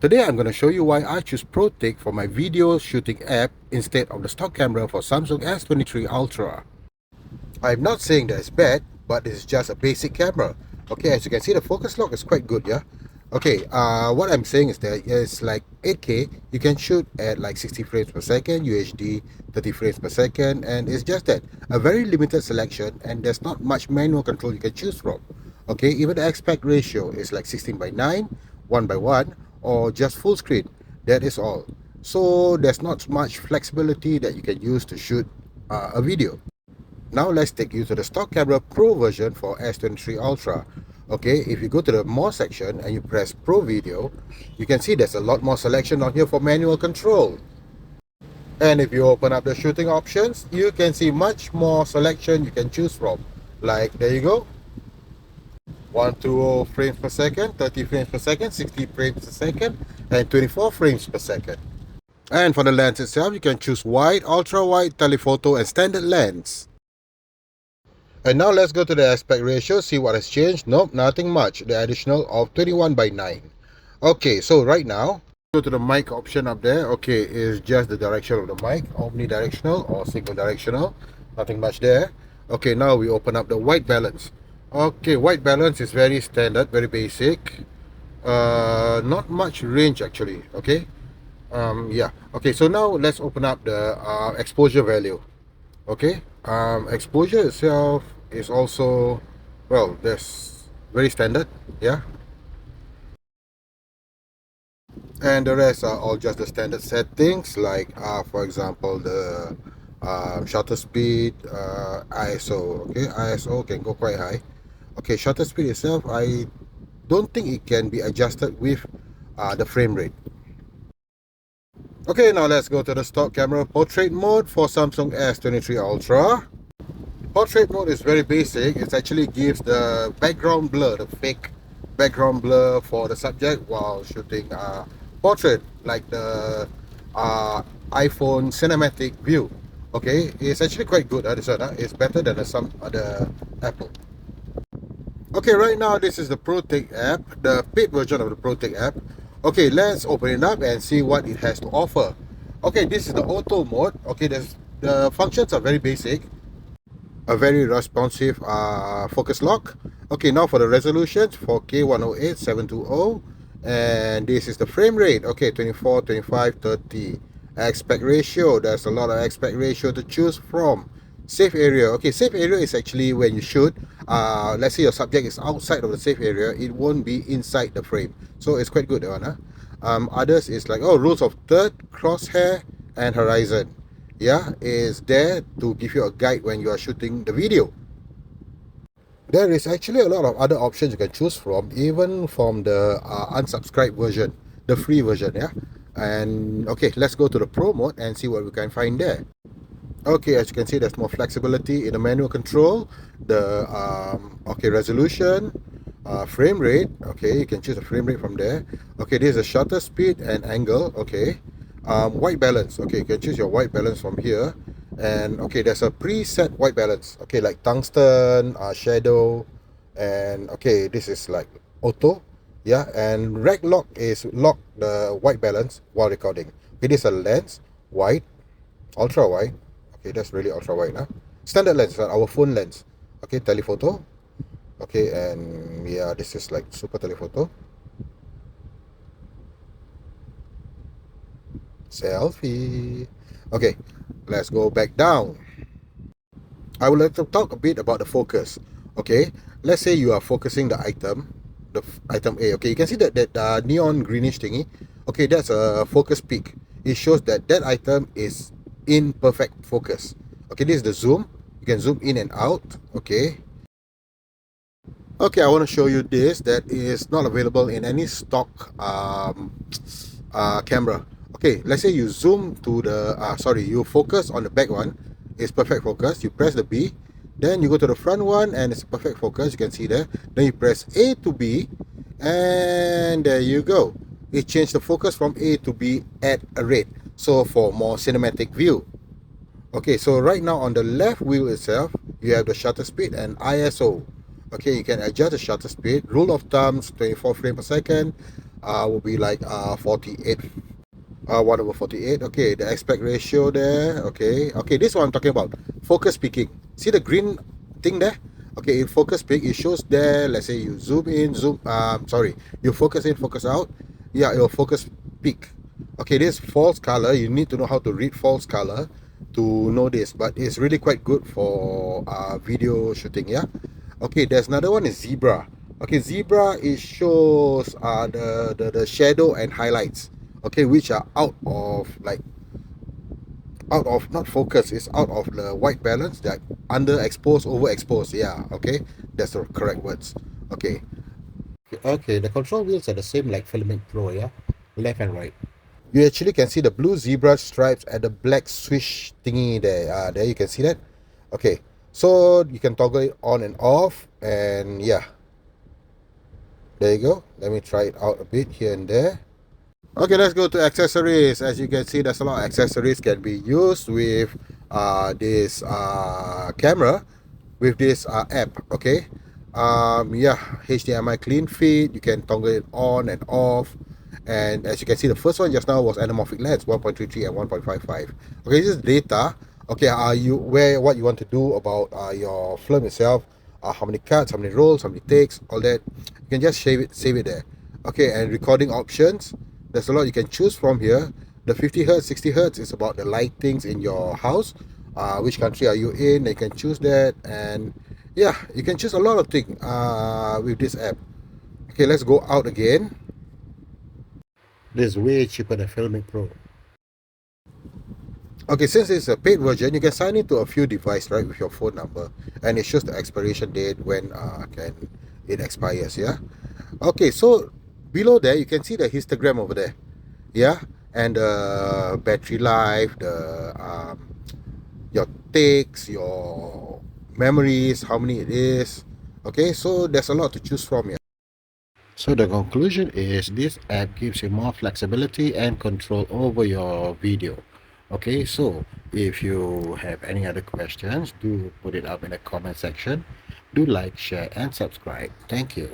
Today I'm going to show you why I choose Protake for my video shooting app instead of the stock camera for Samsung S23 Ultra. I'm not saying that it's bad, but it's just a basic camera. Okay, as you can see, the focus lock is quite good, yeah? Okay, what I'm saying is that it's like 8K, you can shoot at like 60 frames per second, UHD 30 frames per second, and it's just that, a very limited selection, and there's not much manual control you can choose from. Okay, even the aspect ratio is like 16:9, 1:1, or just full screen. That is all. So there's not much flexibility that you can use to shoot a video. Now let's take you to the stock camera Pro version for S23 Ultra. Okay, if you go to the more section and you press Pro Video, you can see there's a lot more selection on here for manual control. And if you open up the shooting options, you can see much more selection you can choose from. Like, there you go, 120 frames per second, 30 frames per second, 60 frames per second, and 24 frames per second. And for the lens itself, you can choose wide, ultra wide, telephoto, and standard lens. And now let's go to the aspect ratio, see what has changed. Nope, nothing much. The additional of 21:9. Okay, so right now, go to the mic option up there. Okay, is just the direction of the mic, omnidirectional or single directional. Nothing much there. Okay, now we open up the white balance. Okay, white balance is very standard, very basic. Not much range actually. Okay. Yeah. Okay, so now let's open up the exposure value. Okay, exposure itself is also, well, that's very standard, yeah, and the rest are all just the standard settings, like for example, the shutter speed, ISO. Okay, ISO can go quite high. Okay, shutter speed itself, I don't think it can be adjusted with the frame rate. Okay, now let's go to the stock camera portrait mode for Samsung S23 Ultra. Portrait mode is very basic. It actually gives the background blur, the fake background blur for the subject while shooting portrait, like the iPhone cinematic view. Okay, it's actually quite good. This one, it's better than some other Apple. Okay, right now this is the Protake app, the paid version of the Protake app. Okay, let's open it up and see what it has to offer. Okay, this is the auto mode. Okay, the functions are very basic. A very responsive focus lock. Okay, now for the resolution, 4K 108 720, and this is the frame rate. Okay, 24, 25, 30. Aspect ratio, there's a lot of aspect ratio to choose from. Safe area. Okay, safe area is actually when you shoot, let's say your subject is outside of the safe area, it won't be inside the frame, so it's quite good, that one, huh? Others is like, oh, rules of third, crosshair, and horizon. Yeah, is there to give you a guide when you are shooting the video. There is actually a lot of other options you can choose from, even from the unsubscribed version, the free version, yeah. And okay, let's go to the pro mode and see what we can find there. Okay, as you can see, there's more flexibility in the manual control, the okay, resolution, frame rate. Okay, you can choose a frame rate from there. Okay, this is a shutter speed and angle. Okay, white balance. Okay, you can choose your white balance from here. And okay, there's a preset white balance. Okay, like tungsten, shadow, and okay, this is like auto. Yeah, and rec lock is lock the white balance while recording. Okay, this is a lens, wide, ultra wide. Okay, that's really ultra wide, huh? Standard lens, our phone lens. Okay, telephoto. Okay, and yeah, this is like super telephoto. Selfie. Okay, let's go back down. I would like to talk a bit about the focus. Okay, let's say you are focusing the item, the item A. Okay, you can see that neon greenish thingy. Okay, that's a focus peak. It shows that that item is in perfect focus. Okay, this is the zoom. You can zoom in and out. Okay. Okay, I want to show you this that is not available in any stock camera. Okay, let's say you zoom to the you focus on the back one. It's perfect focus. You press the B, then you go to the front one and it's perfect focus. You can see there. Then you press A to B, and there you go. It changed the focus from A to B at a rate. So for more cinematic view. Okay, so right now on the left wheel itself, you have the shutter speed and ISO. Okay, you can adjust the shutter speed. Rule of thumbs, 24 frames per second. will be like 48, 1 over 48. Okay, the aspect ratio there. Okay, this one I'm talking about. Focus peaking. See the green thing there? Okay, in focus peak, it shows there. Let's say you zoom in, sorry, you focus in, focus out. Yeah, it will focus peak. Okay, this false color, you need to know how to read false color to know this, but it's really quite good for video shooting. Yeah. Okay, there's another one is zebra. Okay, zebra, it shows the shadow and highlights, okay, which are out of, like, out of, not focus, it's out of the white balance, that underexposed, overexposed. Yeah, okay, that's the correct words. Okay. Okay, the control wheels are the same like Filament Pro. Yeah, left and right. You actually can see the blue zebra stripes and the black swish thingy there. There you can see that. Okay, so you can toggle it on and off, and yeah, there you go. Let me try it out a bit here and there. Okay, let's go to accessories. As you can see, there's a lot of accessories can be used with this camera, with this app. Okay, yeah, HDMI clean feed. You can toggle it on and off. And as you can see, the first one just now was anamorphic lens 1.33 and 1.55. Okay, this is data. Okay, you where what you want to do about your film itself, how many cuts, how many rolls, how many takes, all that. You can just save it there. Okay, and recording options, there's a lot you can choose from here. The 50 hertz, 60 hertz is about the lightings in your house. Which country are you in? You can choose that, and yeah, you can choose a lot of things with this app. Okay, let's go out again. This is way cheaper than Filmic Pro. Okay, since it's a paid version, you can sign into a few devices, right, with your phone number, and it shows the expiration date when can it expires. Yeah. Okay, so below there you can see the histogram over there. Yeah, and the battery life, the your takes, your memories, how many it is. Okay, so there's a lot to choose from here. So the conclusion is this app gives you more flexibility and control over your video. Okay, so if you have any other questions, do put it up in the comment section. Do like, share, and subscribe. Thank you.